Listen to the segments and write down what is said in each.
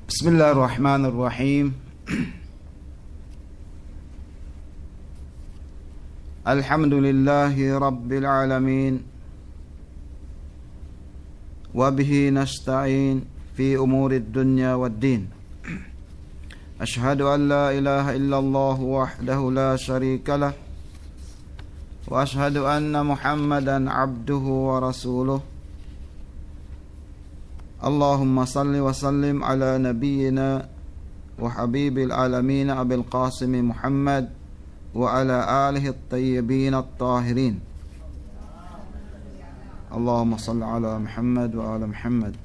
بسم الله الرحمن الرحيم. الحمد لله رب العالمين، وبه نستعين في أمور الدنيا والدين. أشهد أن لا إله إلا الله وحده لا شريك له، وأشهد أن محمدا عبده ورسوله. اللهم صل وسلم على نبينا وحبيب العالمين أبي القاسم محمد وعلى آله الطيبين الطاهرين. اللهم صل على محمد وعلى محمد.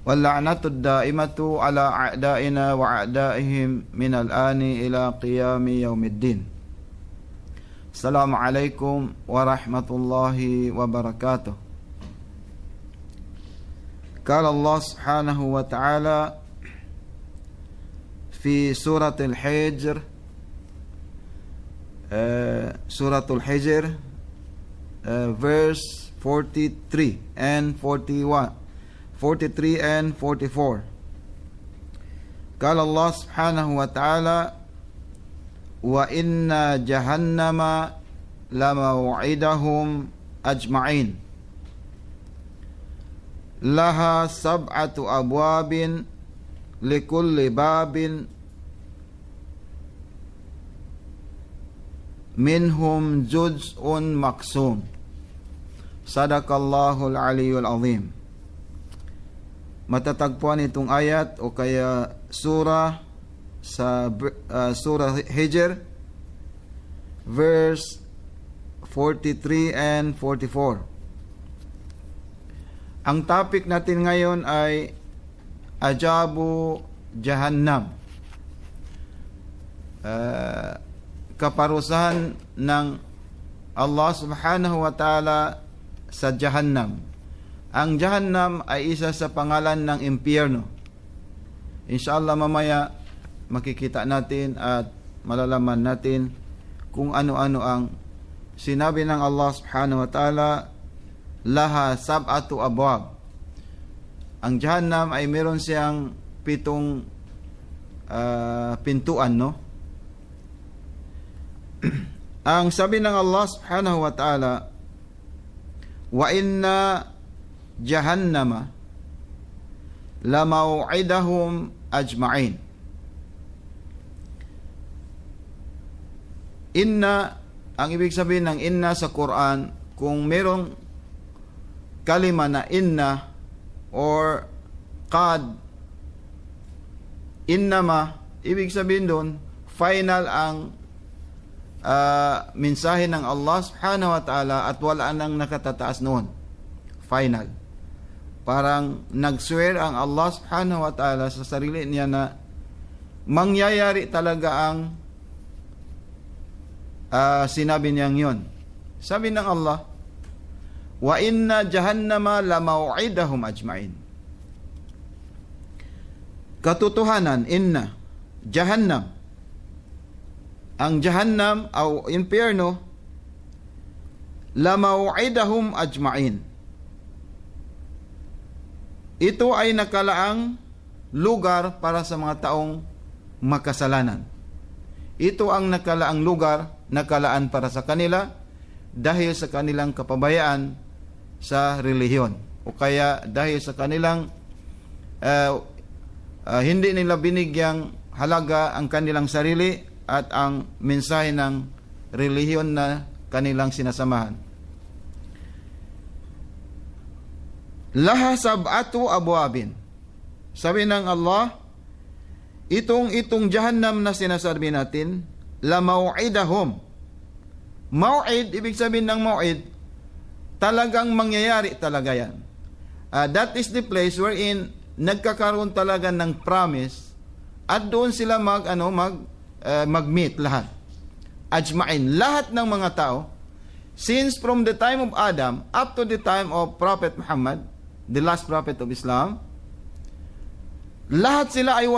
واللعنة الدائمة على أعدائنا وأعدائهم من الآن إلى قيام يوم الدين. السلام عليكم ورحمة الله وبركاته. قال الله سبحانه وتعالى في سورة الحجر، سورة الحجر verse 43 and 41 43 and 44. قال الله سبحانه وتعالى: وإن جهنم لموعدهم أجمعين لها 7 أبواب لكل باب منهم جزء مقسوم. صدق الله العلي العظيم. Matatagpuan itong ayat o kaya surah sa surah Hijr verse 43 and 44. Ang topic natin ngayon ay Ajabu Jahannam, kaparusahan ng Allah subhanahu wa ta'ala sa Jahannam. Ang Jahannam ay isa sa pangalan ng impyerno. Inshallah mamaya makikita natin at malalaman natin kung ano-ano ang sinabi ng Allah subhanahu wa ta'ala. Laha 7 abwab. Ang Jahannam ay meron siyang 7 pintuan, no? Ang sabi ng Allah subhanahu wa ta'ala, wa inna jahannama lamaw'idahum ajma'in. Inna, ang ibig sabihin ng inna sa Quran, kung merong kalima na inna or qad, innama, ibig sabihin doon final ang mensahe ng Allah subhanahu wa ta'ala at wala nang nakatataas noon. Final. Parang nag-swear ang Allah subhanahu wa ta'ala sa sarili niya na mangyayari talaga ang sinabi niyang yon. Sabi ng Allah, wa inna jahannama lamaw'idahum ajma'in. Katotohanan, inna jahannam, ang jahannam o impyerno, lamaw'idahum ajma'in, ito ay nakalaang lugar para sa mga taong makasalanan. Ito ang nakalaang lugar, nakalaan para sa kanila dahil sa kanilang kapabayaan sa relihiyon, o kaya dahil sa kanilang hindi nila binigyang halaga ang kanilang sarili at ang mensahe ng relihiyon na kanilang sinasamahan. Laha 7 abwabin. Sabi ng Allah, itong Jahannam na sinasabi natin, la maw'idahum. Maw'id, ibig sabihin ng maw'id, talagang mangyayari talaga yan. That is the place wherein nagkakaroon talaga ng promise at doon sila mag-meet lahat. Ajma'in, lahat ng mga tao, since from the time of Adam up to the time of Prophet Muhammad, the last prophet of Islam, lahat sila ay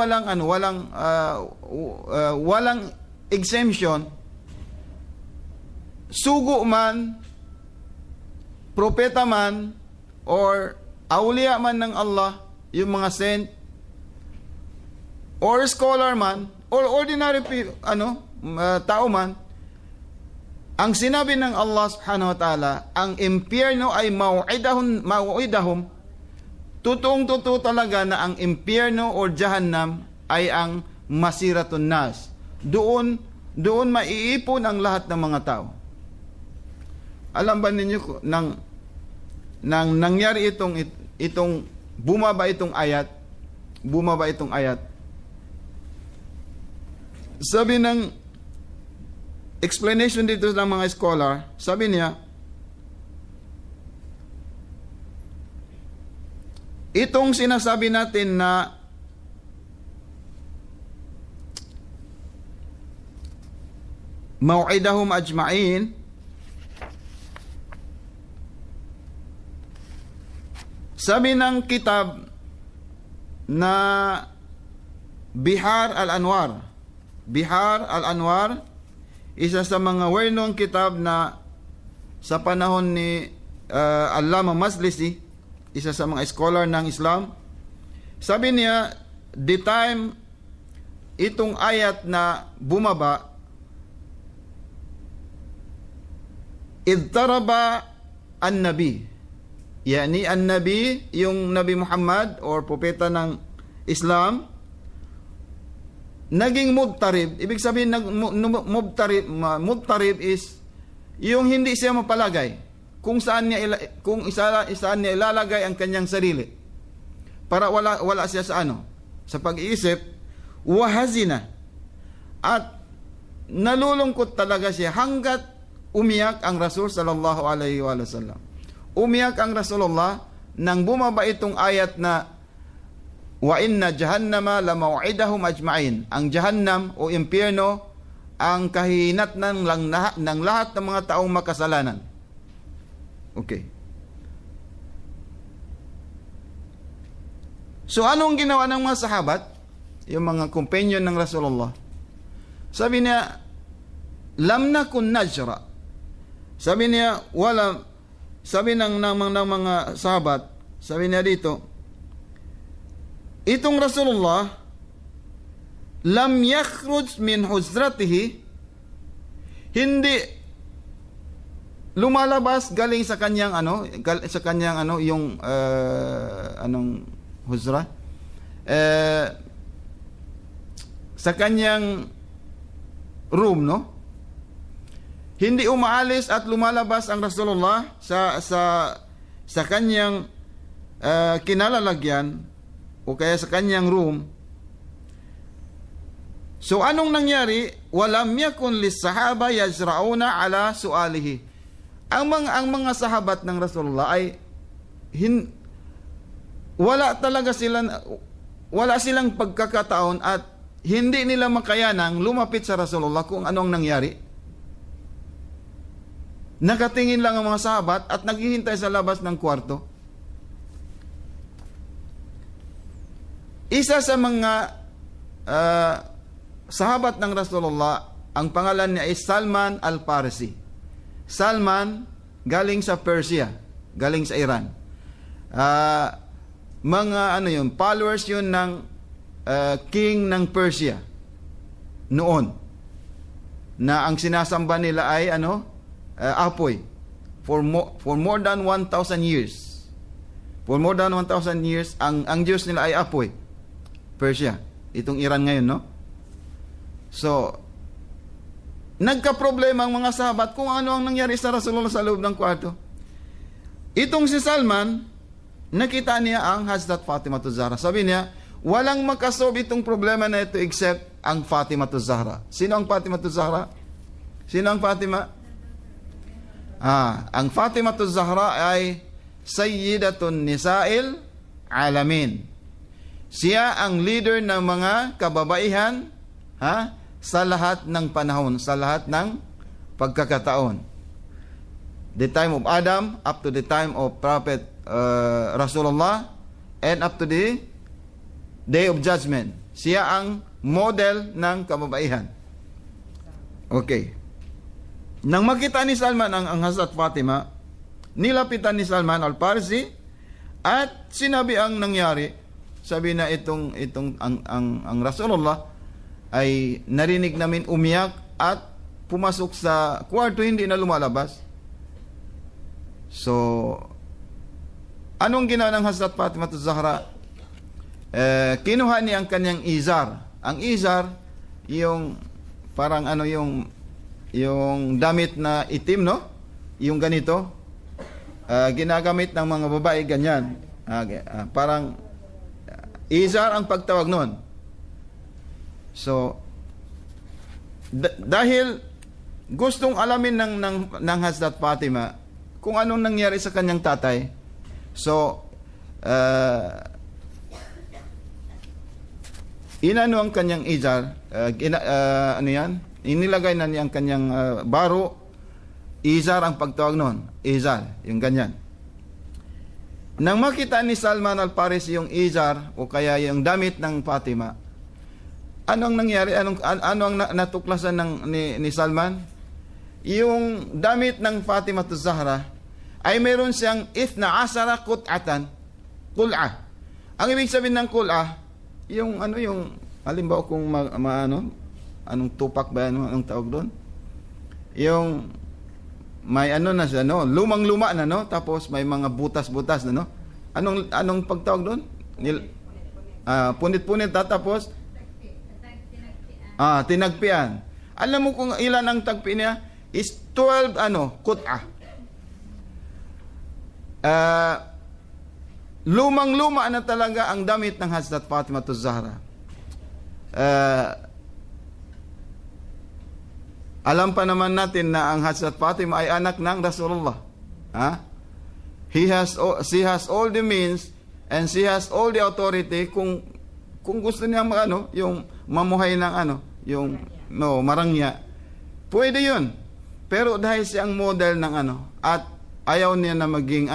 walang exemption. Sugo man, propeta man, or awliya man ng Allah, yung mga saint, or scholar man, or ordinary tao man, ang sinabi ng Allah subhanahu wa ta'ala, ang impyerno ay mau'idahum, totoong-totoo talaga na ang impyerno or Jahannam ay ang masiratun nas. Doon maiipon ang lahat ng mga tao. Alam ba ninyo nang nangyari itong bumaba itong ayat, sabi ng explanation dito ng mga scholar, sabi niya, itong sinasabi natin na mau'idahum ajma'in, sabi ng kitab na Bihar al-Anwar, isa sa mga well-known kitab na sa panahon ni Allama Majlisi, isa sa mga scholar ng Islam. Sabi niya, the time itong ayat na bumaba, idtaraba an-nabi, yani an-nabi, yung Nabi Muhammad or propeta ng Islam, naging mubtarib. Ibig sabihin mubtarib is yung hindi siya mapalagay kung saan niya ilalagay ang kanyang sarili, para wala siya sa sa pag-iisip, wahazina, at nalulungkot talaga siya hanggat umiyak ang Rasul sallallahu alaihi wasallam. Umiyak ang Rasulullah nang bumaba itong ayat na wa inna jahannama la maw'idahum ajma'in. Ang Jahannam o impyerno ang kahinatnan ng lahat ng mga taong makasalanan. Okay. So anong ginawa ng mga sahabat, yung mga companion ng Rasulullah? Sabi niya, lam nakun najra. Sabi niya, sabi ng mga sahabat, sabi niya dito, itong Rasulullah, lam yakhruj min huzratihi, hindi lumalabas galing sa kanyang yung huzra, sa kanyang room, no? Hindi umaalis at lumalabas ang Rasulullah sa kanyang kinalalagyan o kaya sa kanyang room. So anong nangyari? Walam yakun lis-sahaba yajra'una ala su'alihi. Ang mga sahabat ng Rasulullah ay wala silang pagkakataon at hindi nila makayanang lumapit sa Rasulullah kung anong nangyari. Nakatingin lang ang mga sahabat at naghihintay sa labas ng kwarto. Isa sa mga sahabat ng Rasulullah, ang pangalan niya ay Salman al-Farisi. Salman, galing sa Persia, galing sa Iran. Followers yun ng king ng Persia noon, na ang sinasamba nila ay apoy for more than 1,000 years. For more than 1,000 years ang Diyos nila ay apoy. Persia, itong Iran ngayon, no? So nagka-problema ang mga sahabat kung ano ang nangyari sa Rasulullah sa loob ng kwarto. Itong si Salman, nakita niya ang Hazrat Fatimah Zahra. Sabi niya, walang makasolve itong problema na ito except ang Fatimah Zahra. Sino ang Fatimah Zahra? Sino ang Fatimah? Ang Fatimah Zahra ay Sayyidatun Nisa'il Alamin. Siya ang leader ng mga kababaihan sa lahat ng panahon, sa lahat ng pagkakataon. The time of Adam up to the time of Prophet Rasulullah and up to the Day of Judgment. Siya ang model ng kababaihan. Okay. Nang makita ni Salman ang Hazrat Fatima, nilapitan ni Salman al-Farsi at sinabi ang nangyari. sabi na ang Rasulullah ay narinig namin umiyak at pumasok sa kwarto, hindi na lumalabas. So, anong ginawa ng Hazrat Fatimah az-Zahra? Kinuha niya ang kanyang izar. Ang izar, yung parang yung damit na itim, no? Yung ganito, ginagamit ng mga babae ganyan. Parang izar ang pagtawag noon. So, dahil gustong alamin ng Hazrat Fatimah kung anong nangyari sa kanyang tatay, so inano ang kanyang izar, inilagay na niya ang kanyang baro. Izar ang pagtawag noon, izar, yung ganyan. Nang makita ni Salman al-Farisi yung izar o kaya yung damit ng Fatima, ano ang nangyari? Ano ang natuklasan ni Salman? Yung damit ng Fatima az-Zahra ay meron siyang 12 qut'atan, qul'ah. Ang ibig sabihin ng qul'ah, yung halimbawa kung anong tupak ba, anong tawag doon? Yung may na siya, no? Lumang-luma na, no? Tapos may mga butas-butas na, no? Anong pagtawag doon? Punit-punit, tapos tinagpian. Alam mo kung ilan ang tagpi niya? Is 12 qut'ah. Lumang-luma na talaga ang damit ng Hazrat Fatimah az-Zahra. Alam pa naman natin na ang Hazrat Fatimah ay anak ng Rasulullah. She has all the means and she has all the authority kung gusto niya yung mamuhay ng marangya. Pwede 'yun. Pero dahil siyang model ng at ayaw niya na maging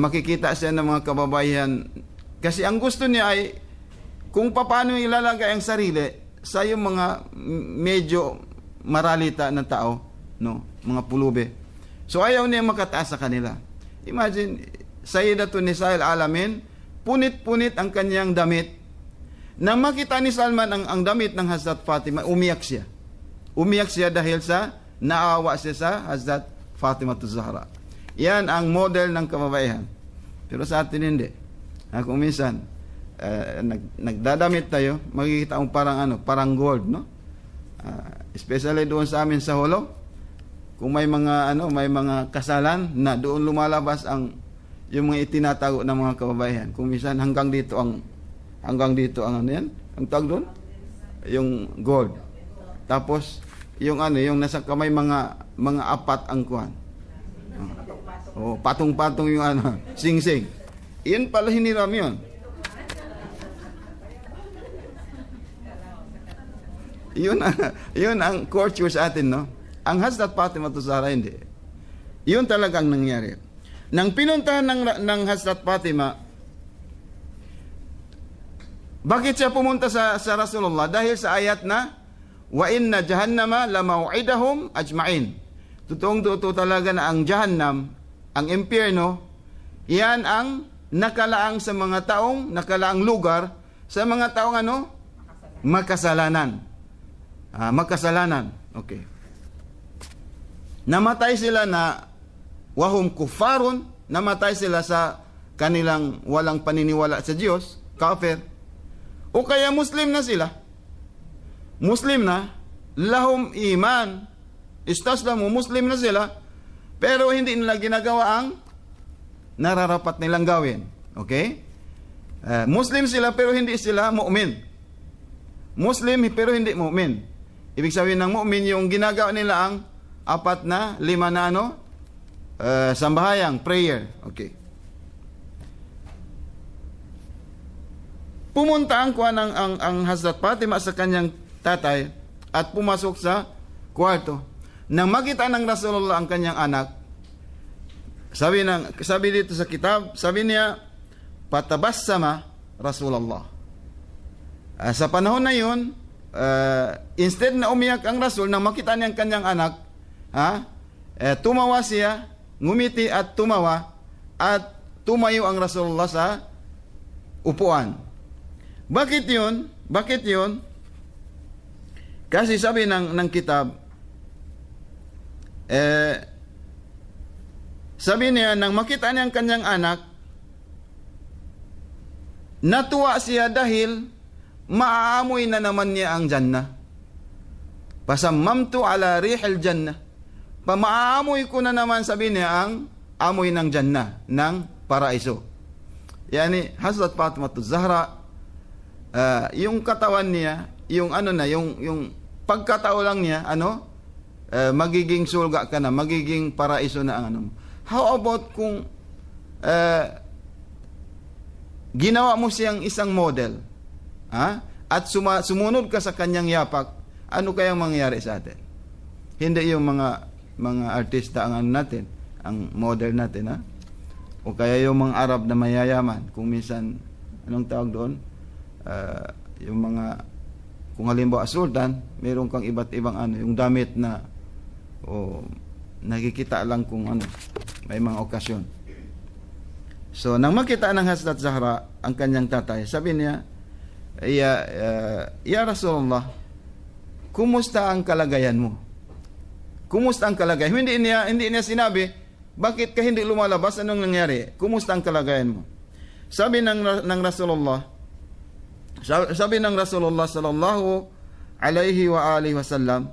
makikita siya ng mga kababayan, kasi ang gusto niya ay kung paano ilalagay ang sarili sa yung mga medyo maralita na tao, no, mga pulube. So ayaw niya makataas sa kanila. Imagine, Sayyidatun Nisa'il Alamin, punit-punit ang kanyang damit. Nang makita ni Salman ang damit ng Hazrat Fatimah, umiyak siya. Umiyak siya dahil sa naawa siya sa Hazrat Fatimah az-Zahra. Yan ang model ng kababaihan. Pero sa atin hindi. Kung minsan, nagdadamit tayo, makikita mo parang gold, no? Especially doon sa amin sa Holo, kung may mga kasalan na doon lumalabas yung mga itinatago ng mga kababaihan. Kung minsan hanggang dito ang yan, ang tawag doon, yung gold. Tapos yung nasa kamay mga apat ang kuwan. Patong-patong yung sing-sing. Iyan pala hiniram yun. Yun ang culture sa atin, no? Ang Hazrat Fatimah az-Zahra hindi. Yun talagang nangyari. Nang pinuntahan ng Hazrat Fatimah, bakit siya pumunta sa Rasulullah? Dahil sa ayat na, wa inna jahannama lamau'idahum ajma'in. Totoong-totoo talaga na ang Jahannam, ang impyerno, yan ang nakalaang sa mga taong, nakalaang lugar, sa mga taong makasalanan. Makasalanan. Okay. Namatay sila na wahum kufarun, namatay sila sa kanilang walang paniniwala sa Diyos, kafir. O kaya Muslim na sila. Muslim na, lahum iman, istaslamu, Muslim na sila, pero hindi nila ginagawa ang nararapat nilang gawin. Okay? Muslim sila pero hindi sila mu'min. Muslim pero hindi mu'min. Ibig sabihin ng mu'min, yung ginagawa nila ang 4 na 5 na sambahayang, prayer. Okay. Pumunta ang Hazrat Fatimah sa kanyang tatay at pumasok sa kwarto. Nang makita ng Rasulullah ang kanyang anak, sabi dito sa kitab, sabi niya, patabassama Rasulullah. Sa panahon na yun, instead na umiyak ang Rasul, nang makita niya ang kanyang anak, tumawa siya, ngumiti at tumawa, at tumayo ang Rasulullah sa upuan. Bakit yun? Bakit yun? Kasi sabi ng kitab, sabi niya, nang makita niya ang kanyang anak, natuwa siya dahil maaamoy na naman niya ang Jannah. Pasammamtu ala rihil Jannah. Pamaamoy ko na naman, sabi niya, ang amoy ng Jannah, ng paraiso. Yani, Hazrat Fatimah Zahra, yung katawan niya, yung ano na, yung pagkatao lang niya, magiging sulga ka na, magiging paraiso na ang ano. How about kung ginawa mo siyang isang model, at sumunod ka sa kanyang yapak, ano kayang mangyayari sa atin? Hindi yung mga artista ang ano natin, ang model natin, o kaya yung mga Arab na mayayaman, kung minsan, anong tawag doon? Yung mga, kung halimbawa sultan, meron kang iba't ibang yung damit na nakikita lang kung may mga okasyon. So, nang makita ng Hazrat Zahra ang kanyang tatay, sabi niya, Ya Rasulullah, kumusta ang kalagayan mo? Kumusta ang kalagayan? Hindi niya sinabi, bakit ka hindi lumalabas? Anong nangyari? Kumusta ang kalagayan mo? Sabi ng Rasulullah, sallallahu alaihi wa alihi wasallam,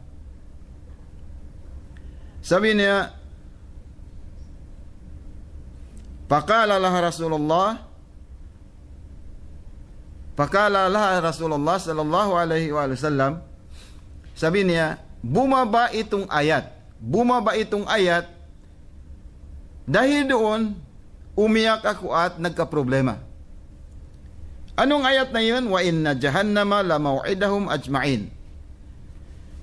sabi niya, Pakala laha Rasulullah sallallahu alaihi wa sallam, sabi niya, bumaba itong ayat, dahil doon, umiyak ako at nagka-problema. Anong ayat na yun? Wa inna jahannama la maw'idahum ajma'in.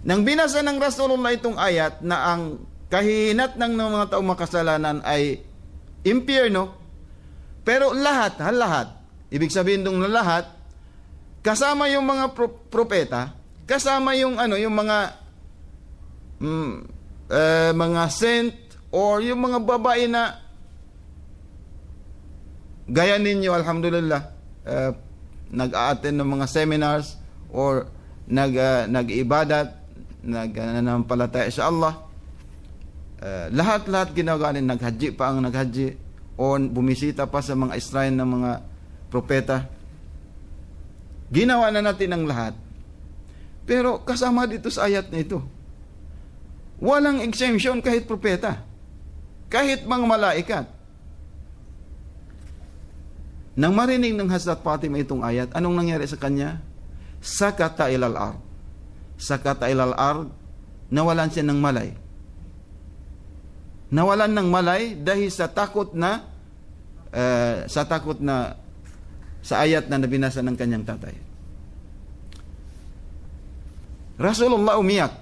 Nang binasa ng Rasulullah itong ayat na ang kahihinat ng mga taong makasalanan ay impyerno, pero lahat, ibig sabihin dong na lahat, kasama yung mga propeta, kasama yung yung mga saint, or yung mga babae na gaya ninyo, alhamdulillah, nag-a-attend ng mga seminars, or nag-ibadat, nanampalataya sa Allah. Lahat ginagawa nila, naghaji pa ang naghaji, o bumisita pa sa mga Israel ng mga propeta. Ginawa na natin ang lahat. Pero kasama dito sa ayat na ito, walang exemption kahit propeta, kahit mga malaikat. Nang marinig ng Hazrat Fatimah itong ayat, anong nangyari sa kanya? Sakata ilal ard. Sakata ilal ard, nawalan siya ng malay. Nawalan ng malay dahil sa takot na sa ayat na nabinasa ng kanyang tatay. Rasulullah umiyak.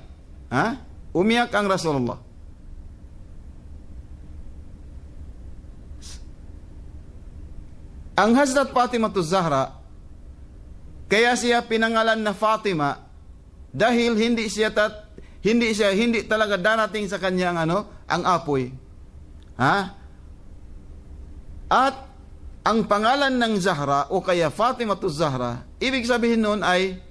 Umiyak ang Rasulullah. Ang Hazrat Fatimah Zahra, kaya siya pinangalan na Fatima dahil hindi talaga darating sa kanya ang apoy. At ang pangalan ng Zahra o kaya Fatimah Zahra, ibig sabihin noon ay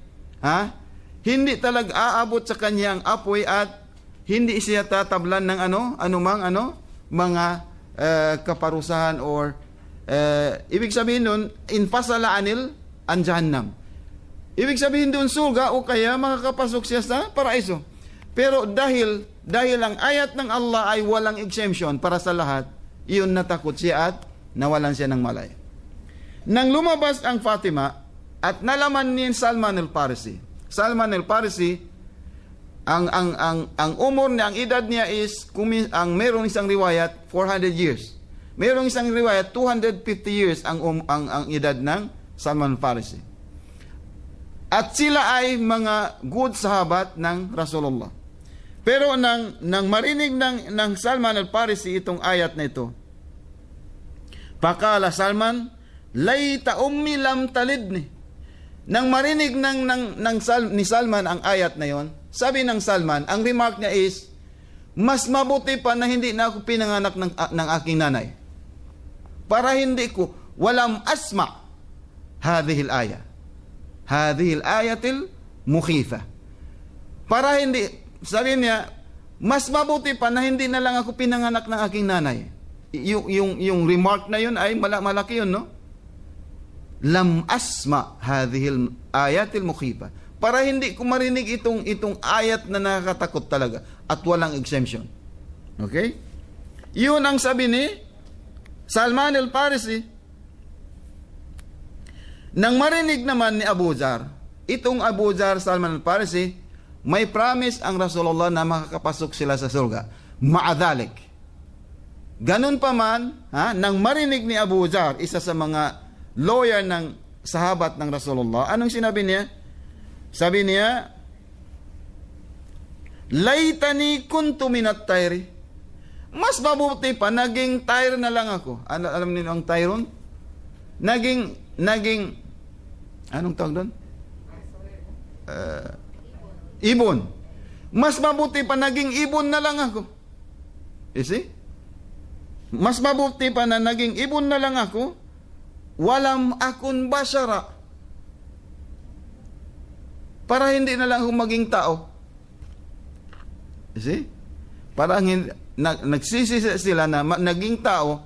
hindi talaga aabot sa kanya ang apoy at hindi siya tatablan ng anumang mga kaparusahan, or ibig sabihin nun, infasala anil an jahannam. Ibig sabihin doon suga o kaya makakapasok siya sa paraiso. Pero dahil ang ayat ng Allah ay walang exemption para sa lahat, iyon natakot siya at nawalan siya ng malay. Nang lumabas ang Fatima at nalaman ni Salman al-Farisi. Salman al-Farisi, ang umur niya, ang edad niya is, mayroong isang riwayat, 400 years. Mayroong isang riwayat, 250 years ang edad ng Salman al-Farisi. At sila ay mga good sahabat ng Rasulullah. Pero nang marinig ng Salman al-Farisi itong ayat na ito, Pakala Salman, Layta ummi lam talidni. Nang marinig ni Salman ang ayat na yon, sabi ng Salman, ang remark niya is, mas mabuti pa na hindi na ako pinanganak ng aking nanay. Para hindi ko, walam asma hadhihi al-aya. Hadhihi al-ayatil mukhifa. Para hindi, sabi niya, mas mabuti pa na hindi na lang ako pinanganak ng aking nanay. Yung remark na yun ay malaki yun, no? Lam asma hadhihi al-ayatil mukhifa. Para hindi ko marinig itong ayat na nakakatakot talaga at walang exemption. Okay? Yun ang sabi ni Salman al-Farisi. Nang marinig naman ni Abu Dharr, itong Abu Dharr, Salman al-Farisi, may promise ang Rasulullah na makakapasok sila sa surga. Ma'adhalik. Ganun pa man, nang marinig ni Abu Dharr, isa sa mga lawyer ng sahabat ng Rasulullah, anong sinabi niya? Sabi niya, Laytani kuntu minat tayri. Mas mabuti pa, naging tayr na lang ako. Alam niyo ang tayron? Naging, anong tawag doon? Ibon. Mas mabuti pa, naging ibon na lang ako. You see? Mas mabuti pa na naging ibon na lang ako, walam akun basyara. Para hindi na lang ako maging tao. You see? Parang nagsisi sila na naging tao,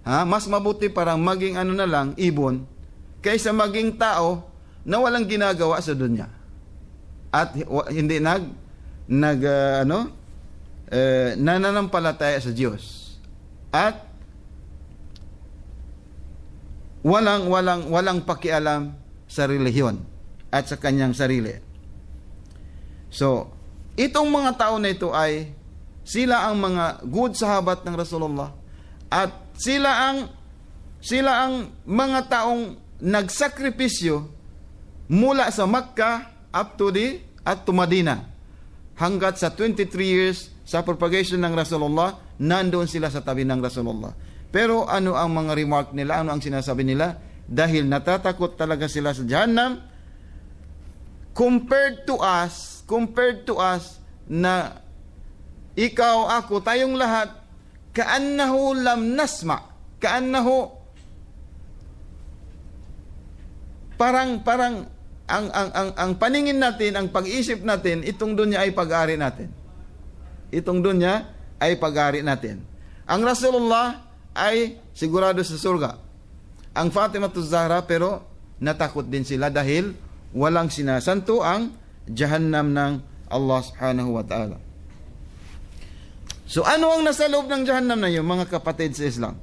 mas mabuti parang maging ano na lang, ibon, kaysa maging tao na walang ginagawa sa dunya. At hindi nananampalataya sa Diyos. At walang pakialam sa relihiyon at sa kanyang sarili. So, itong mga tao na ito ay sila ang mga good sahabat ng Rasulullah at sila ang mga taong nagsakripisyo mula sa Makkah up to Madinah. Hanggat sa 23 years sa propagation ng Rasulullah, nandoon sila sa tabi ng Rasulullah. Pero ano ang mga remark nila? Ano ang sinasabi nila? Dahil natatakot talaga sila sa Jahannam, compared to us na ikaw, ako, tayong lahat, kaannahu lam nasma, kaannahu, parang ang paningin natin, ang pag-isip natin, itong dunya ay pag-ari natin. Itong dunya ay pag-ari natin. Ang Rasulullah ay sigurado sa surga. Ang Fatimah Zahra, pero natakot din sila dahil walang sinasanto ang Jahannam ng Allah subhanahu wa ta'ala. So ano ang nasa loob ng Jahannam na yun, mga kapatid sa Islam?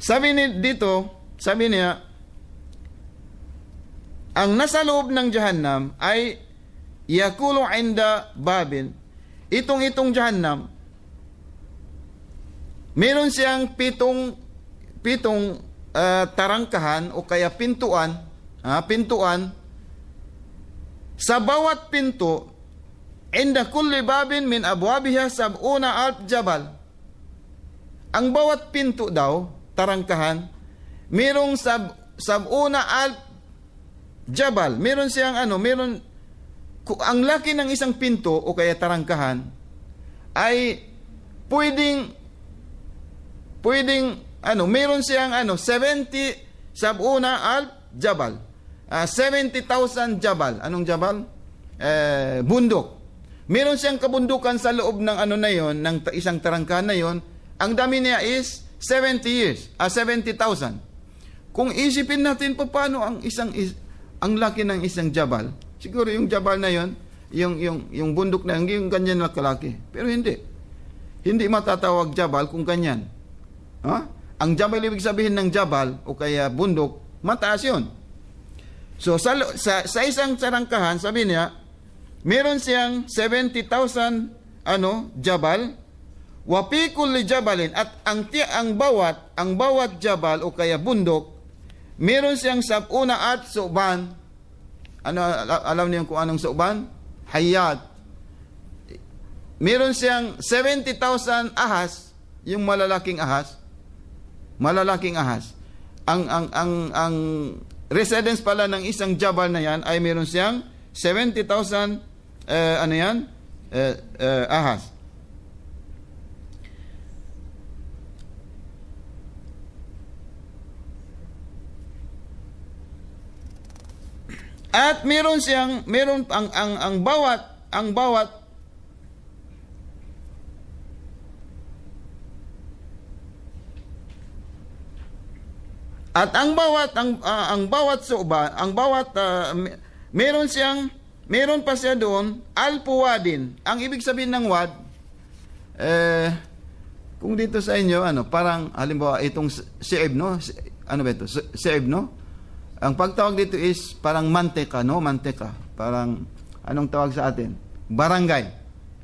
Sabi niya, ang nasa loob ng Jahannam ay yakulu inda babin. Itong Jahannam, meron siyang pitong tarangkahan o kaya pintuan. Sa bawat pinto, inda kulli babin min abwabiha sab'una alf jabal. Ang bawat pinto daw, tarangkahan, merong sab'una alf jabal. Meron siyang ang laki ng isang pinto o kaya tarangkahan ay pwedeng meron siyang 70 sab'una alf jabal. 70,000 jabal. Anong jabal? Bundok. Meron siyang kabundukan sa loob ng na yon, ng isang tarangkahan na yon. Ang dami niya is 70 years, 70,000. Kung isipin natin paano ang laki ng isang jabal, siguro yung jabal na yon, yung bundok na yung ganyan na kalaki. Pero hindi matatawag jabal kung ganyan. Ang jabal, ibig sabihin ng jabal o kaya bundok, mataas yun. So sa isang tarangkahan, sabi niya, meron siyang 70,000 jabal, wa fi kulli jabalin, at ang bawat jabal o kaya bundok, meron siyang sab'una at su'ban. Alam niyo kung anong su'ban? Hayat. Meron siyang 70,000 ahas, yung malalaking ahas. Ang residence pala ng isang jabal na yan ay meron siyang 70,000 ahas. At meron siyang ang bawat suba, meron pa siya doon alpuwadin. Ang ibig sabihin ng wad, kung dito sa inyo parang halimbawa itong siib, no? Ano ba ito? Siib, no? Ang pagtawag dito is parang manteka, no? Manteka. Parang anong tawag sa atin? Barangay.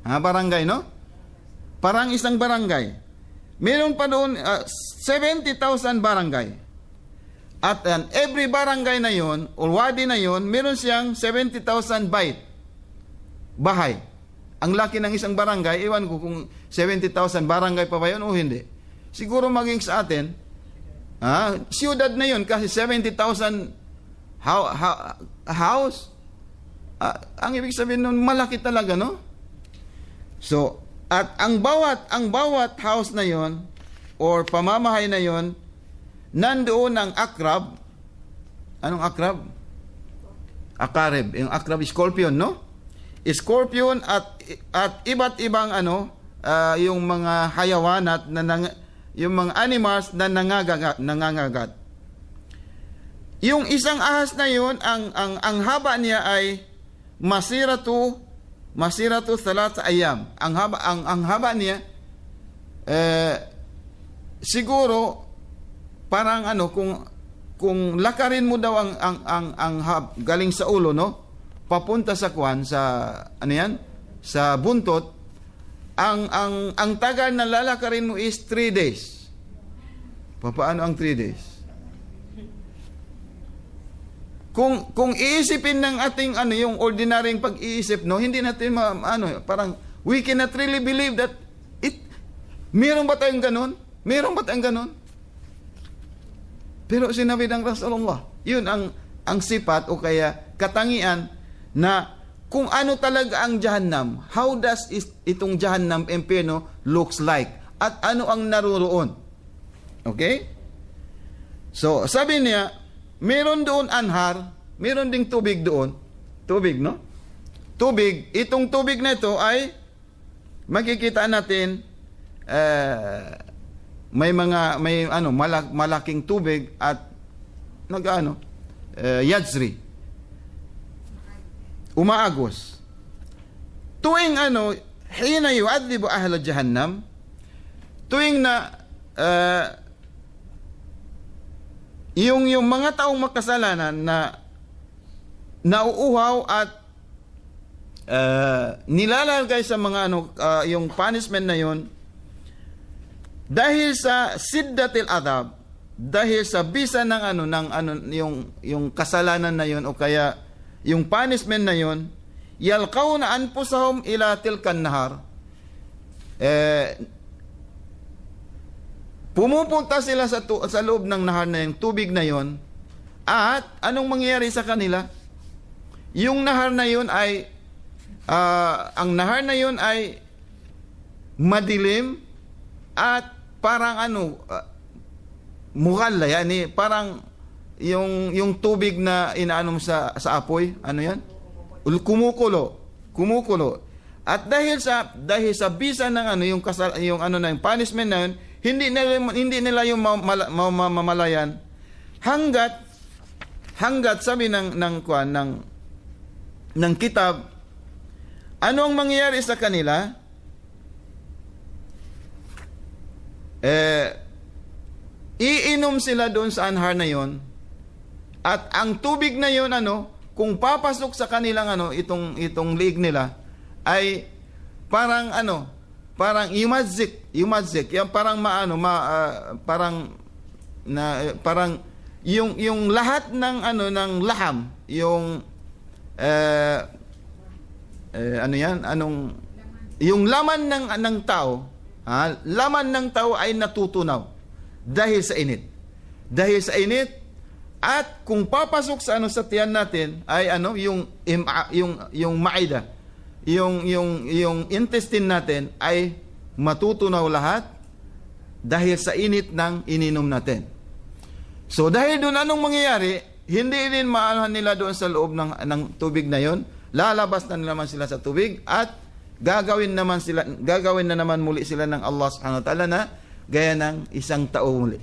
Barangay, no? Parang isang barangay. Meron pa doon 70,000 barangay. At every barangay na yon, or wadi na yon, meron siyang 70,000 bahay. Ang laki ng isang barangay, iwan ko kung 70,000 barangay pa ba yun o hindi. Siguro maging sa atin, siyudad na yun kasi 70,000 house. Ang ibig sabihin nun, malaki talaga, no? So, at ang bawat house na yon, or pamamahay na yon, nandoon ang akrab. Anong akrab? Akarib. Yung akrab, scorpion, no? Scorpion at iba't ibang yung mga hayawanat yung mga animals na nangangagat. Yung isang ahas na yun, ang haba niya ay masiratu salat ayam. Ang haba niya siguro parang kung lakarin mo daw ang galing sa ulo, no, papunta sa sa buntot, ang tagal na lalakarin mo is 3 days. Paano ang 3 days? Kung iisipin ng ating yung ordinaryong pag-iisip, no, hindi natin parang we cannot really believe that meron ba tayong ganun? Pero sinabi ng Rasulullah, yun ang sipat o kaya katangian na kung ano talaga ang Jahannam, how does itong Jahannam impyerno looks like, at ano ang naruroon. Okay? So, sabi niya, meron doon anhar, meron ding tubig doon. Tubig, no? Tubig. Itong tubig na ito ay makikita natin may malaking tubig at yajri, umaagos. Tuwing hina yu'adhibu ahla jahannam, tuwing na yung mga taong makasalanan na nauuhaw at nilalagay sa mga yung punishment na yon, dahil sa siddatil adab, dahil sa bisa ng yung kasalanan na yon o kaya yung punishment na yon, yalqawna anfusahum ila tilkan nahar, pumupunta sila sa loob ng nahar na yung tubig na yon, at anong mangyayari sa kanila? Yung nahar na yon ay ang nahar na yon ay madilim at parang mukalla, yani parang yung tubig na inaanom sa apoy, yan? Kumukulo. At dahil sa bisa ng yung punishment na yun, hindi nila yung mamalayan hanggat sabi ng kitab, ano ang mangyayari sa kanila? Iinom sila doon sa anhar na yon, at ang tubig na yon kung papasok sa kanilang itong liig nila ay parang parang yumadzik yan, parang parang yung lahat ng ng laham, yung yung laman ng tao, laman ng tao ay natutunaw dahil sa init. At kung papasok sa sa tiyan natin ay yung maida, yung intestine natin ay matutunaw lahat dahil sa init ng ininom natin. So dahil doon anong mangyayari? hindi din maanohan nila doon sa loob ng tubig na yon. Lalabas na naman sila sa tubig at gagawin na naman muli sila ng Allah subhanahu wa ta'ala na gaya ng isang tao muli.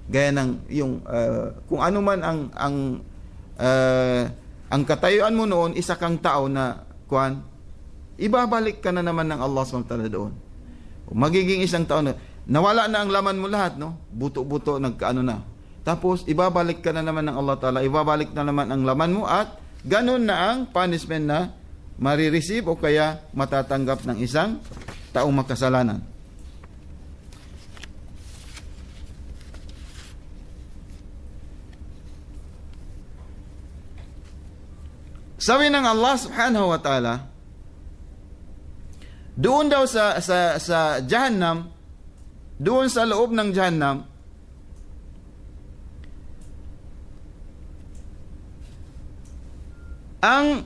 Gaya ng yung kung ano man ang katayuan mo noon, isa kang tao na ibabalik ka na naman ng Allah subhanahu wa ta'ala doon. Magiging isang tao na nawala na ang laman mo lahat, no? Buto-buto nagkaano na. Tapos ibabalik ka na naman ng Allah ta'ala, ibabalik na naman ang laman mo at ganun na ang punishment na marireceive o kaya matatanggap ng isang taong makasalanan. Sabi ng Allah subhanahu wa ta'ala, doon daw sa Jahannam, doon sa loob ng Jahannam, ang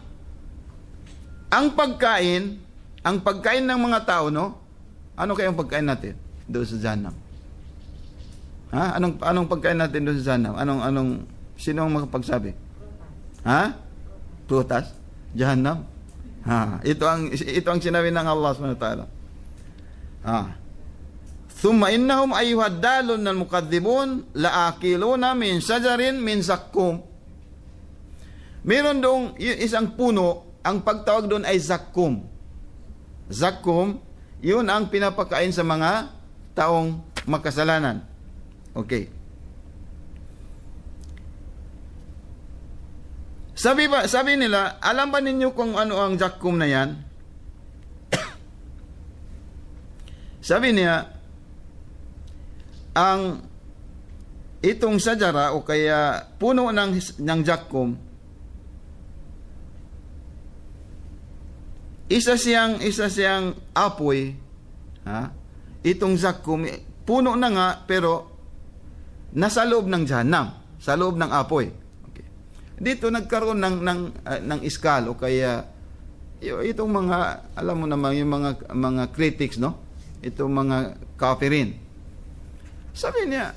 pagkain ng mga tao, no? Ano kayang pagkain natin doon sa Jahannam? Ha? Anong pagkain natin doon sa Jahannam? Sino ang makapagsabi? Ha? Prutas? Jahannam? Ha, ito ang sinabi ng Allah subhanahu wa ta'ala. Thumma innahum ayyuhaddalun nal mukaththibun laakiluna min shajarin min zakkum. Meron dong isang puno, ang pagtawag doon ay zakkum. Zakkum, yun ang pinapakain sa mga taong makasalanan. Okay. Sabi nila, alam ba ninyo kung ano ang zakkum na yan? Sabi niya, itong sajara o kaya puno ng zakkum, isa siyang apoy, ha? Itong zakkum, puno na nga pero nasa loob ng Jahannam, sa loob ng apoy. Dito nagkaroon ng iskal o kaya itong mga, alam mo naman, yung mga critics, no? Itong mga kafirin. Sabi niya,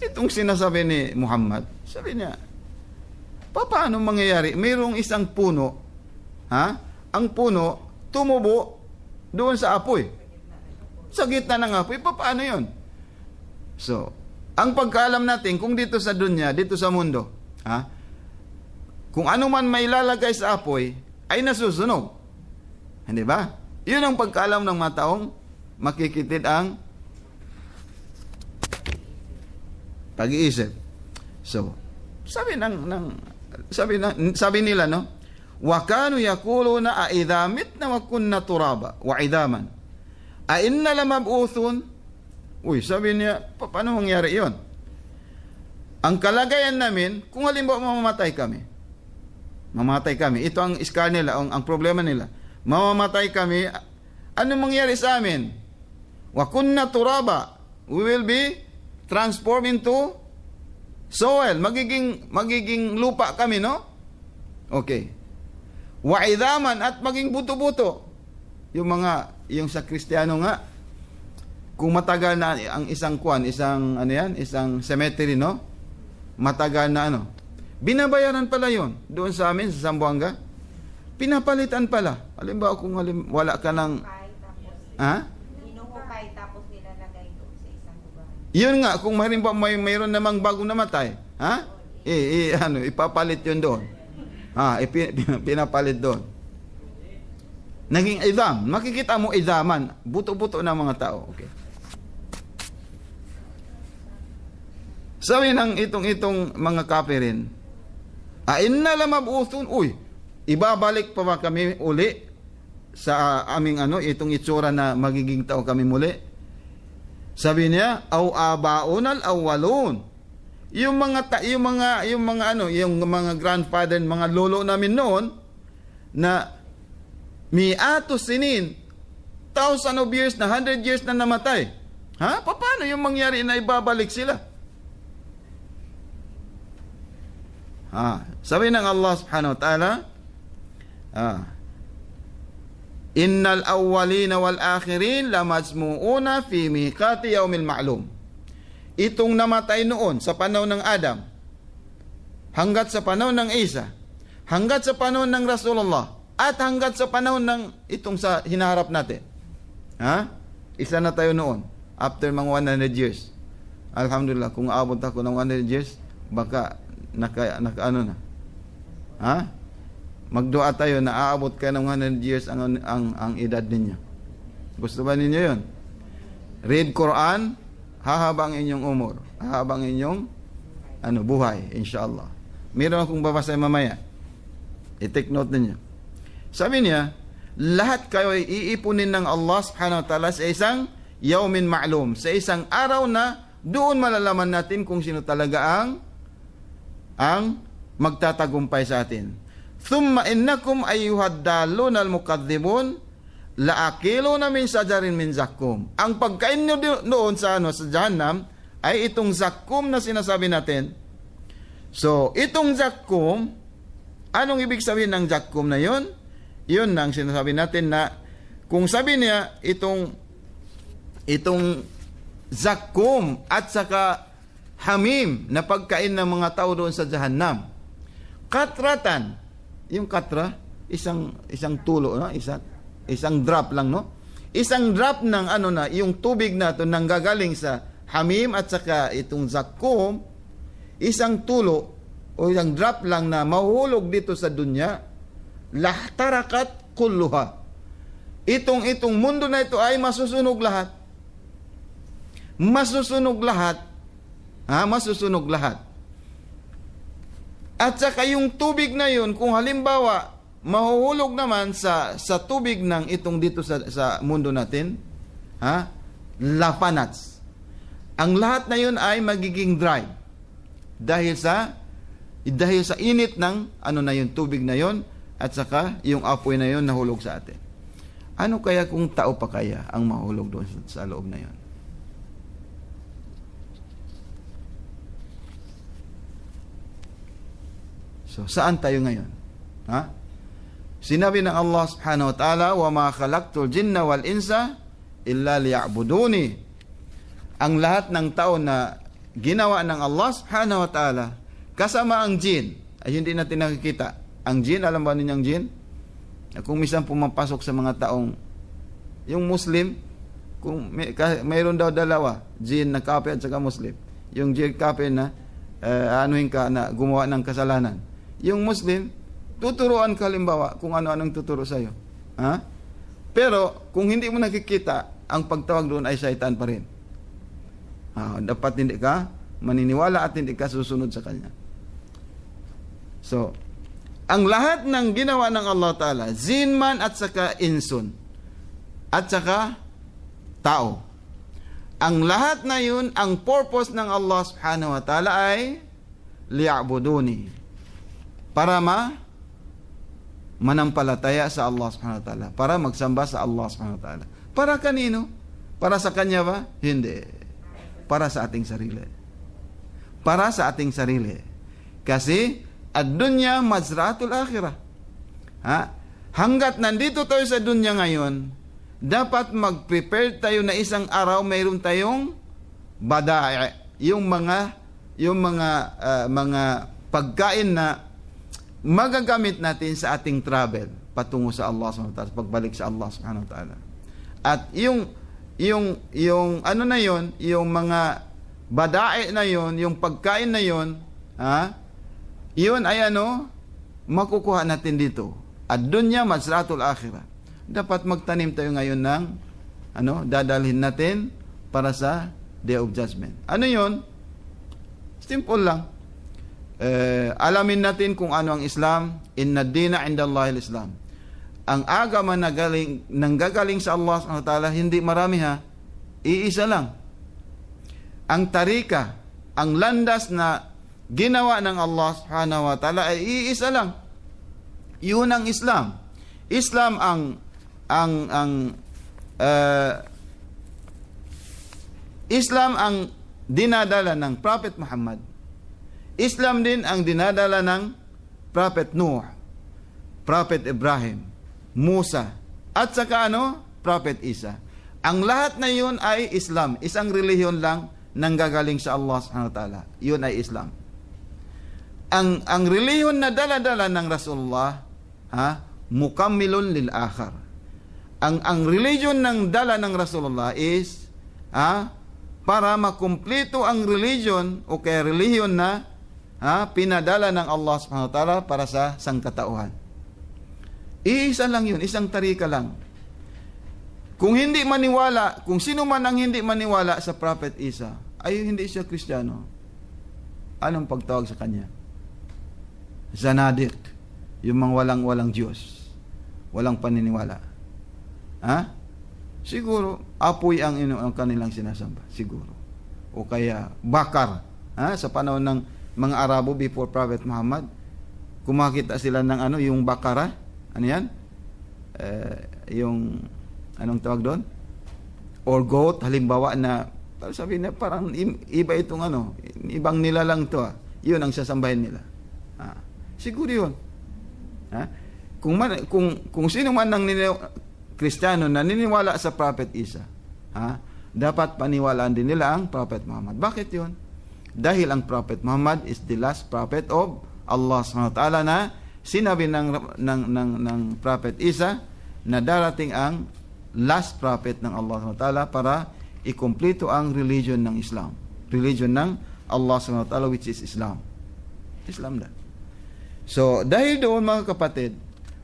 itong sinasabi ni Muhammad, sabi niya, paano mangyayari? Mayroong isang puno, ha? Ang puno, tumubo doon sa apoy. Sa gitna ng apoy, paano yun? So, ang pagkaalam natin, kung dito sa dunya, dito sa mundo, ha? Kung ano man may lalagay sa apoy, ay nasusunog. Hindi ba? Yun ang pagkaalam ng mga taong makikitid ang pag-iisip. So, sabi nila, no? Wa kanu yaquluna a idha mitna wa kunna turaba wa idaman a inna lamab'uthun. Uy, sabi niya, paano mangyari 'yon? Ang kalagayan namin, kung halimbawa mamamatay kami, ito ang iskal nila, ang problema nila, mamamatay kami, ano mangyari sa amin? Wa kunna turaba, we will be transformed into soil, magiging lupa kami, no? Okay. Wa idaman, at maging buto-buto. Yung sa Kristiyano nga, kung matagal na ang isang cemetery, no? Matagal na binabayaran pala yon doon sa amin sa Zamboanga. Pinapalitan pala. Halimbawa kung wala ka ng hinuhukay tapos nilalagay doon sa isang lugar. Yun nga, kung mayroon namang bagong namatay, ha? Ipapalit yun doon. Pinapalit doon. Naging idam. Makikita mo idaman. Buto-buto ng mga tao. Okay. Sabi ng itong mga kafirin, inna lamab'uthun, ibabalik pa ba kami uli sa aming itong itsura na magiging tao kami muli? Sabi niya, aw abaunal awwalun. Yung mga grandfather, mga lolo namin noon na miatos sinin, 1,000 of years na 100 years na namatay. Ha? Paano yung mangyari na ibabalik sila? Sabi ng Allah subhanahu wa ta'ala, innal awwalina wal akhirin lamajmu'una fi miqati yawmil ma'lum. Itong namatay noon sa panahon ng Adam, hanggat sa panahon ng Isa, hanggat sa panahon ng Rasulullah, at hanggat sa panahon ng itong sa hinaharap natin. Ha? Isa na tayo noon, after mga 100 years. Alhamdulillah, kung aabot ako ng 100 years, baka naka ano na. Ha? Magdua tayo na aabot ka ng 100 years ang edad ninyo. Gusto ba ninyo yun? Read Quran, hahaba ang inyong umur, hahaba ang inyong buhay, inshallah. Meron akong babasa mamaya. I-take note ninyo. Sabi niya, lahat kayo ay iipunin ng Allah subhanahu wa ta'ala sa isang yawmin ma'lum, sa isang araw na doon malalaman natin kung sino talaga ang magtatagumpay sa atin. Thumma innakum ayyuhad dalun al-mukaththibun laakiluna min sajarin min zakkum. Ang pagkain nyo doon sa Jahannam ay itong zakkum na sinasabi natin. So, itong zakkum, anong ibig sabihin ng zakkum na yun? Yun ang sinasabi natin na kung sabi niya itong zakkum at saka hamim na pagkain ng mga tao doon sa Jahannam. Katratan, yung katra, isang tulo, no? Isang drop lang, no? Isang drop ng yung tubig na ito nang gagaling sa hamim at saka itong zakkum, isang tulo o isang drop lang na mahuhulog dito sa dunya, lahtarakat kulluha. Itong mundo na ito ay masusunog lahat. Masusunog lahat. Masusunog lahat. At saka yung tubig na yun, kung halimbawa mahuhulog naman sa tubig ng itong dito sa mundo natin, lapanats. Ang lahat na yun ay magiging dry dahil sa init ng na yun, tubig na yun, at saka yung apoy na yun nahulog sa atin. Ano kaya kung tao pa kaya ang mahulog doon sa loob na yun? So, saan tayo ngayon? Sinabi ng Allah subhanahu wa ta'ala, وَمَا خَلَقْتُ الْجِنَّ وَالْإِنسَ إِلَّا لِيَعْبُدُونِ. Ang lahat ng tao na ginawa ng Allah subhanahu wa ta'ala, kasama ang jin, ay hindi natin nakikita. Ang jin, alam ba ninyong jin? Kung minsan pumapasok sa mga taong, yung Muslim, kung mayroon daw dalawa, jin na kape at saka Muslim. Yung jin kape na, na gumawa ng kasalanan. Yung Muslim, tuturuan ka halimbawa kung ano-anong tuturo sa'yo. Pero, kung hindi mo nakikita, ang pagtawag doon ay syaitan pa rin. Dapat hindi ka maniniwala at hindi ka susunod sa kanya. So, ang lahat ng ginawa ng Allah Ta'ala, zinman at saka insun, at saka tao. Ang lahat na yun, ang purpose ng Allah Subhanahu wa Ta'ala ay liya'buduni. Para manampalataya sa Allah Subhanahu wa Ta'ala. Para magsamba sa Allah Subhanahu wa Ta'ala. Para kanino? Para sa kanya ba? Hindi. Para sa ating sarili. Para sa ating sarili. Kasi, ad-dunya mazra'atul akhirah. Hanggat nandito tayo sa dunya ngayon, dapat mag-prepare tayo na isang araw mayroon tayong bada'i, yung mga pagkain na magagamit natin sa ating travel patungo sa Allah subhanahu wa ta'ala, pagbalik sa Allah subhanahu wa ta'ala. At yung na yon, yung mga bada'i na yon, yung pagkain na yon, yun ay makukuha natin dito. Ad-dunya mazra'atul akhirah. Dapat magtanim tayo ngayon ng dadalhin natin para sa Day of Judgment. Ano yun? Simple lang. Alamin natin kung ano ang Islam. Inna ad-dina 'inda Allahi al-Islam. Ang agama na nanggagaling sa Allah subhanahu wa ta'ala, hindi marami iisa lang. Ang tarika, ang landas na ginawa ng Allah subhanahu wa ta'ala ay iisa lang. Yun ang Islam. Islam Islam ang dinadala ng Prophet Muhammad. Islam din ang dinadala ng Prophet Nuh, Prophet Ibrahim, Musa, at saka Prophet Isa. Ang lahat na yun ay Islam. Isang relihiyon lang nanggagaling sa Allah subhanahu wa ta'ala. Yun ay Islam. ang reliyon na dala-dala ng Rasulullah, mukammilun lil akhar. Ang religion ng dala ng Rasulullah is para makumpleto ang religion o kaya reliyon na pinadala ng Allah subhanahu wa ta'ala para sa sangkatauhan. Iisa lang yun, isang tarika lang. Kung hindi maniwala, kung sino man ang hindi maniwala sa Prophet Isa, ay hindi siya Kristiyano. Anong pagtawag sa kanya? Zanadik. Yung mga walang Diyos. Walang paniniwala. Siguro, apoy ang kanilang sinasamba. Siguro. O kaya, bakar. Sa panahon ng mga Arabo before Prophet Muhammad, kumakita sila ng yung bakara. Ano yan? Yung, anong tawag doon? Or goat, halimbawa na, sabi na parang iba itong ibang nila lang to. Yun ang sasambahin nila. Siguro yun. Kung sino man ang Kristiyano na naniniwala sa Prophet Isa, dapat paniwalaan din nila ang Prophet Muhammad. Bakit yun? Dahil ang Prophet Muhammad is the last prophet of Allah subhanahu wa ta'ala na sinabi ng Prophet Isa na darating ang last prophet ng Allah subhanahu wa ta'ala para ikumpleto ang religion ng Islam. Religion ng Allah subhanahu wa ta'ala, which is Islam. Islam na. So, dahil doon mga kapatid,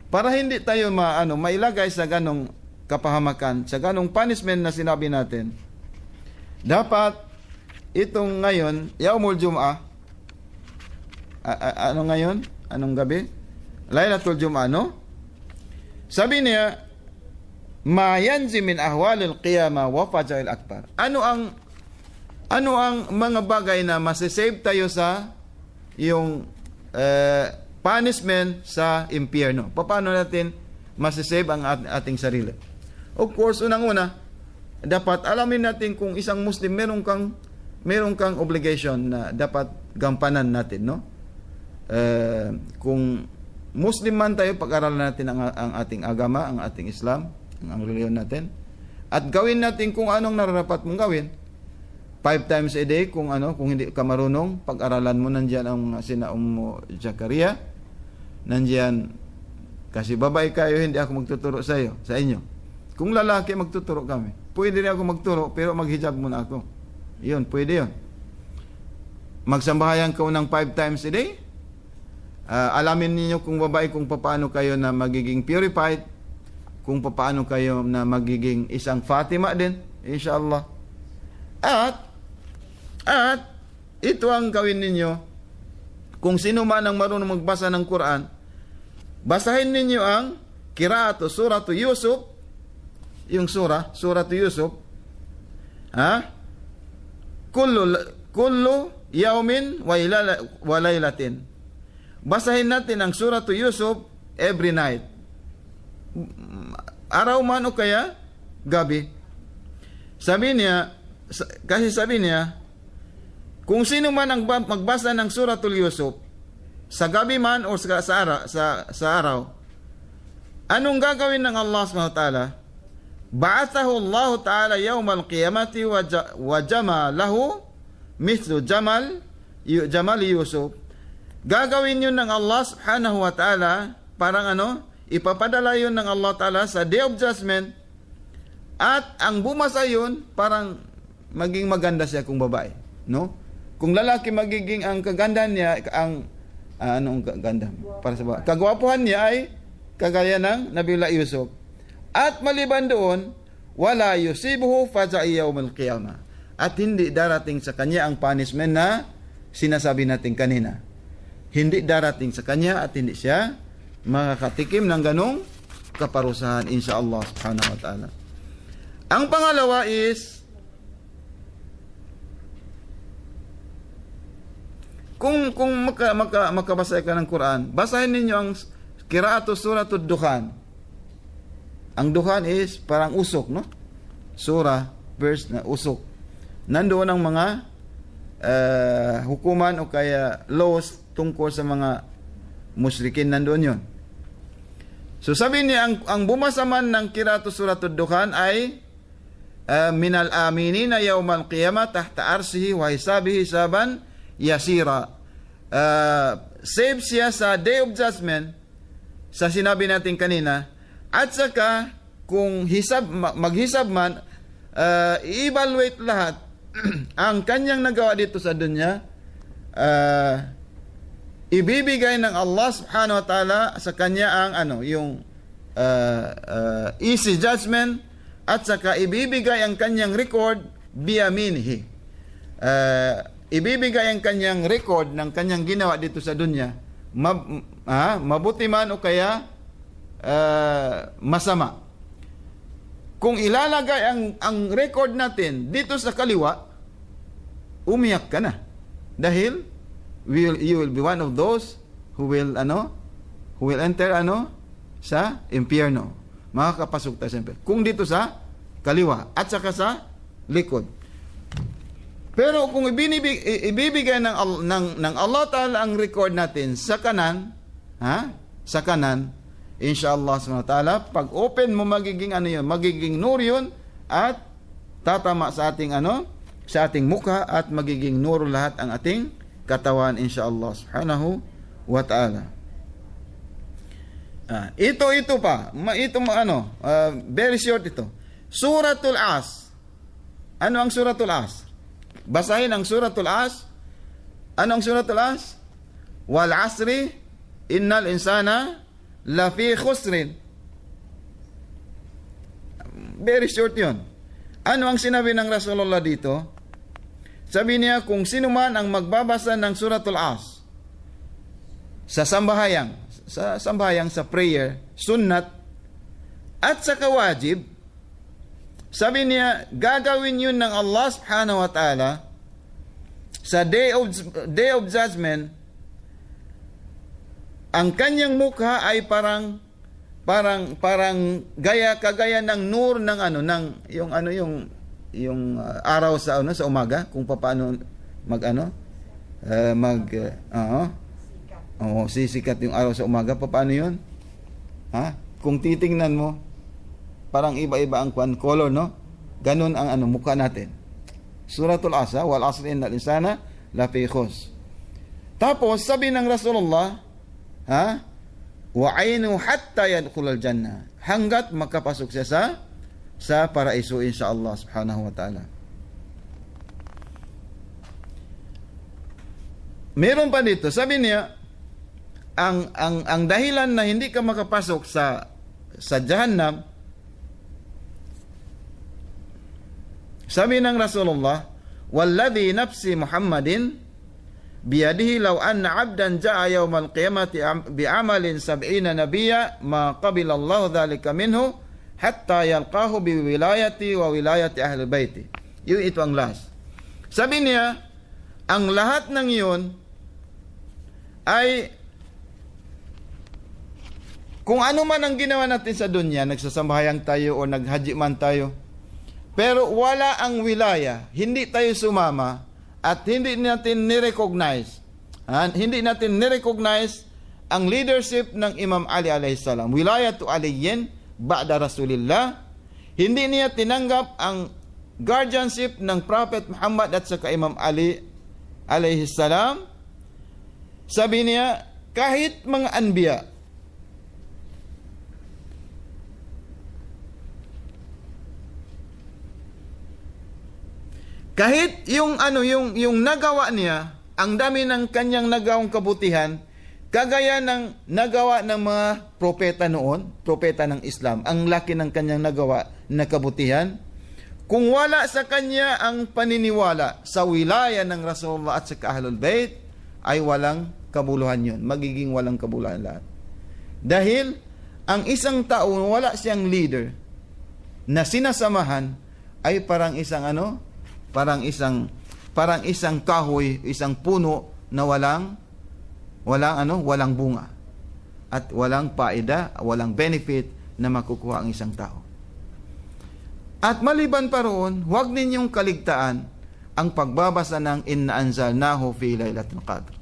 para hindi tayo mailagay sa ganong kapahamakan, sa ganong punishment na sinabi natin, dapat itong ngayon, Yaumul Jum'ah, ano ngayon? Anong gabi? Laylatul Jum'ah, no? Sabi niya, ma yanzi min ahwalil qiyamah wa faja'il akbar. Ano ang mga bagay na masisave tayo sa yung punishment sa impyerno? Paano natin masisave ang ating sarili? Of course, unang-una, dapat alamin natin kung isang Muslim meron kang obligation na dapat gampanan natin, no? Kung Muslim man tayo, pag-aralan natin ang ating agama, ang ating Islam, ang reliyon natin. At gawin natin kung anong nararapat mong gawin. 5 times a day, kung hindi ka marunong, pag-aralan mo, nandiyan ang sina Zakaria, nandiyan, kasi babae kayo, hindi ako magtuturo sa inyo. Kung lalaki, magtuturo kami. Pwede rin ako magturo, pero maghijab muna ako. Yun, pwede yun. Magsambahayan ka ng 5 times a day. Alamin ninyo kung babae, kung paano kayo na magiging purified, kung paano kayo na magiging isang Fatima din, inshallah. At ito ang gawin ninyo. Kung sino man ang marunong magbasa ng Quran, basahin ninyo ang Qira'atu Suratu Yusuf, yung Suratu Yusuf, kullu yawmin wa laylatin. Basahin natin ang Suratu Yusuf every night. Araw man o kaya gabi. Sabi niya, kung sino man ang magbasa ng Suratul Yusuf sa gabi man o sa araw, anong gagawin ng Allah subhanahu wa ta'ala? Ba'athahu Allah ta'ala yawmal qiyamati wa jama lahu mithlu jamal Yusuf. Gagawin yun ng Allah subhanahu wa ta'ala, parang ipapadala yun ng Allah ta'ala sa Day of Judgment, at ang bumasa yun, parang maging maganda siya kung babae, no? Kung lalaki, magiging ang kagandahan niya, anong kaganda? Para sa babae. Kagwapuhan niya ay kagaya ng Nabiullah Yusuf. At maliban doon, wala yusibuhu faja'i yawmal qiyamah. At hindi darating sa kanya ang punishment na sinasabi natin kanina. Hindi darating sa kanya at hindi siya makakatikim ng ganong kaparusahan, insyaallah subhanahu wa ta'ala. Ang pangalawa is, kung makabasa ka ng Quran, basahin ninyo ang Qira'atu Suratul Dukhan. Ang Dukhan is parang usok, no? Surah, verse na usok. Nandoon ang mga hukuman o kaya laws tungkol sa mga musyrikin, nandoon yun. So sabi niya, ang bumasa man ng Qira'atu Suratul Dukhan ay minal aminina yawmal qiyamah tahta arsihi wa hisabihi hisaban yasira. save siya sa Day of Judgment, sa sinabi natin kanina, at saka kung maghisab man, i-evaluate lahat ang kanyang nagawa dito sa dunya, ibibigay ng Allah subhanahu wa ta'ala sa kanya ang yung easy judgment, at saka ibibigay ang kanyang record biyaminihi. Ibibigay ang kanyang record ng kanyang ginawa dito sa dunya, mabuti man o kaya masama. Kung ilalagay ang record natin dito sa kaliwa, umiyak ka na. Dahil you will be one of those who will enter sa impyerno. Makakapasok tayo sa impyerno. Kung dito sa kaliwa at saka sa likod. Pero kung ibibigay ng Allah Ta'ala ang record natin sa kanan, sa kanan, inshallah subhanahu wa ta'ala, pag open mo magiging magiging nur yun, at tatama sa ating sa ating mukha, at magiging nur lahat ang ating katawan, inshallah subhanahu wa ta'ala. Ito pa, very short ito. Suratul As. Ano ang Suratul As? Basahin ang Suratul As. Ano ang Suratul As? Wal asri innal insana lafi khusrin. Very short yun. Ano ang sinabi ng Rasulullah dito? Sabi niya, kung sino man ang magbabasa ng Suratul As sa sambahyang, sa prayer, sunnat, at sa kawajib, sabi niya, gagawin yun ng Allah subhanahu wa ta'ala sa day of judgment. Ang kanyang mukha ay parang kagaya ng nur ng yung araw sa umaga, kung paano sisikat yung araw sa umaga. Paano yun? Kung titingnan mo, parang iba-iba ang color, no? Ganun ang mukha natin. Suratul As, wal asri innal insana lafi khusr. Tapos sabi ng Rasulullah, wa ainu hatta yadkhulul jannah, hanggat makapasok siya sa paraiso, insyaallah subhanahu wa ta'ala. Meron pa dito, sabi niya, ang dahilan na hindi ka makapasok sa Jahannam, sabi ng Rasulullah, walladhi nafsi Muhammadin biyadihi law anna 'abdan jaa yawmal qiyamati bi'amalin 70 nabiyya ma qabila Allah dhalika minhu hatta yalqahu bi wilayati wa wilayati ahli baiti. Yun, ito ang last. Sabi niya, ang lahat ng yun ay kung ano man ang ginawa natin sa dunya, nagsasambayang tayo o naghaji man tayo, pero wala ang wilaya, hindi tayo sumama, at hindi natin ni-recognize, ang leadership ng Imam Ali alayhi salam, wilayatu aliyin ba'da Rasulillah, hindi niya tinanggap ang guardianship ng Prophet Muhammad at saka Imam Ali alayhi salam. Sabi niya, kahit mga anbiya, kahit yung nagawa niya, ang dami ng kanyang nagawang kabutihan, kagaya ng nagawa ng mga propeta noon, propeta ng Islam, ang laki ng kanyang nagawa na kabutihan, kung wala sa kanya ang paniniwala sa wilaya ng Rasulullah at sa Ahlul Bait, ay walang kabuluhan yun. Magiging walang kabuluhan lahat. Dahil, ang isang tao, wala siyang leader na sinasamahan, ay parang isang parang isang kahoy, isang puno na walang bunga at walang paida, walang benefit na makukuha ang isang tao. At maliban pa roon, huwag ninyong kaligtaan ang pagbabasa ng Inna anzalnahu fi Lailatul Qadr.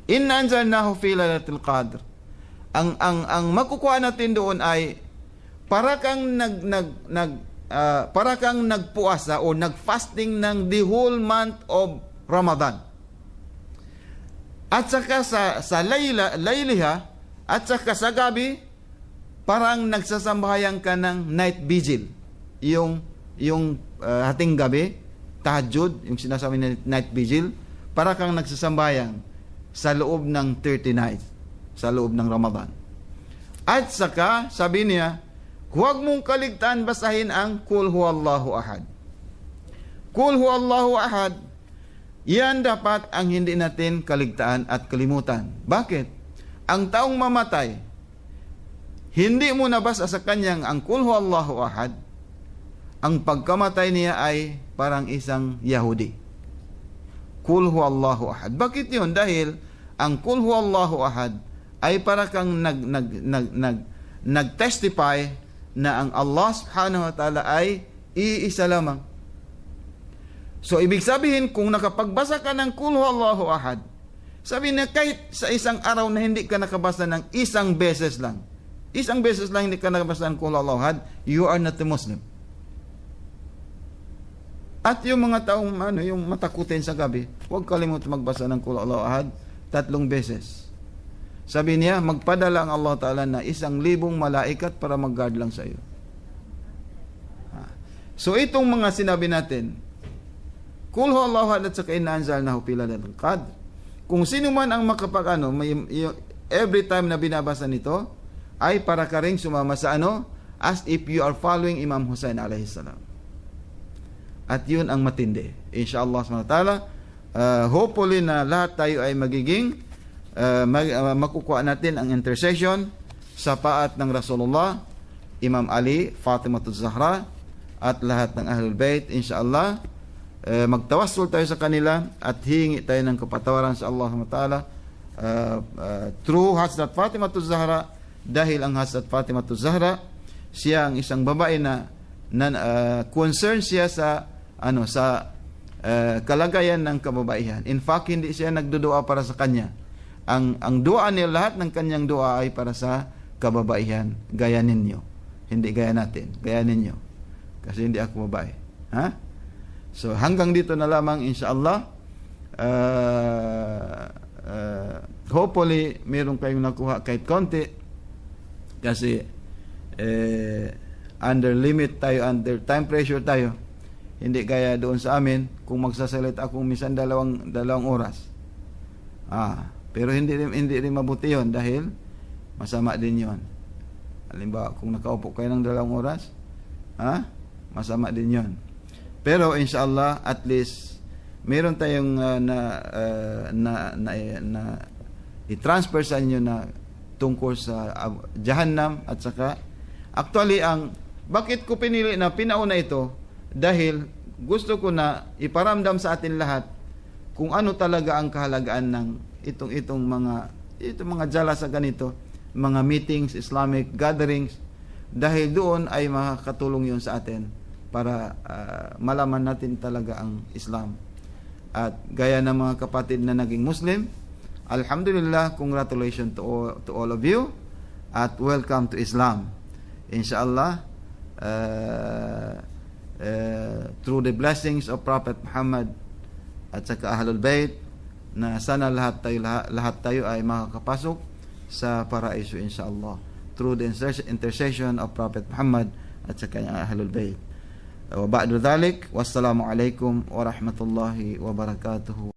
Inna anzalnahu fi Lailatul Qadr. Ang makukuha natin doon ay para kang para kang nagpuasa o nagfasting ng the whole month of Ramadan. At saka sa layliha, at saka sa gabi, parang nagsasambahayan ka ng night vigil. Yung hating gabi, tahajjud, yung sinasabi na night vigil, para kang nagsasambahayan sa loob ng 30 nights, sa loob ng Ramadan. At saka, sabi niya, huwag mong kaligtaan basahin ang Qul Huwallahu Ahad. Qul Huwallahu Ahad, yan dapat ang hindi natin kaligtaan at kalimutan. Bakit? Ang taong mamatay, hindi mo nabasa sa kanyang ang Qul Huwallahu Ahad, ang pagkamatay niya ay parang isang Yahudi. Qul Huwallahu Ahad. Bakit yun? Dahil ang Qul Huwallahu Ahad ay para kang nag-testify na ang Allah subhanahu wa ta'ala ay iisa lamang. So, ibig sabihin, kung nakapagbasa ka ng Qul Huwallahu Ahad, sabi na kahit sa isang araw na hindi ka nakabasa ng isang beses lang hindi ka nakabasa ng Qul Huwallahu Ahad, you are not a Muslim. At yung mga taong yung matakutin sa gabi, huwag kalimutan magbasa ng Qul Huwallahu Ahad 3 beses. Sabi niya, magpadala ang Allah Ta'ala na 1,000 malaikat para mag-guard lang sa iyo. So, itong mga sinabi natin, Qul Huwallahu Ahad at saka inna anzalnahu fi lailatul qadr. Kung sino man ang every time na binabasa nito, ay para ka ring sumama sa as if you are following Imam Hussein alayhi salam. At yun ang matindi. Inshallah subhanahu wa ta'ala, hopefully na lahat tayo ay magiging makukuha natin ang intercession sa paat ng Rasulullah, Imam Ali, Fatimah Zahra, at lahat ng Ahlul Bayt. Inshallah, magtawassul tayo sa kanila at hingi tayo ng kapatawaran sa Allah subhanahu wa ta'ala through Hazrat Fatimah Zahra, dahil ang Hazrat Fatimah Zahra, siya ang isang babae na concern siya sa kalagayan ng kababaihan. In fact, hindi siya nagdudua para sa kanya. Ang dua niya, lahat ng kanyang dua ay para sa kababaihan. Gaya ninyo. Hindi gaya natin. Gaya ninyo. Kasi hindi ako babae. Ha? So, hanggang dito na lamang, inshallah. Hopefully, meron kayong nakuha kahit konti. Kasi, under limit tayo, under time pressure tayo. Hindi gaya doon sa amin, kung magsasalita ako minsan dalawang oras. Pero hindi rin mabuti yon dahil masama din yon. Halimbawa, kung nakaupo kayo ng 2 oras, masama din yon. Pero inshallah, at least meron tayong i-transfer sa inyo na tungkol sa Jahannam at saka actually bakit ko pinili na pinauna ito? Dahil gusto ko na iparamdam sa atin lahat kung ano talaga ang kahalagaan ng itong mga jala sa ganito, mga meetings, Islamic gatherings, dahil doon ay makakatulong yun sa atin para malaman natin talaga ang Islam. At gaya ng mga kapatid na naging Muslim, alhamdulillah, congratulations to all of you at welcome to Islam. Inshallah, through the blessings of Prophet Muhammad at saka Ahlul Bayt, na sana lahat tayo ay makakapasok sa paraiso inshallah through the intercession of Prophet Muhammad at saka Ahlul Bayt. Wa ba'du dhalik, wassalamu alaikum wa rahmatullahi wa barakatuhu.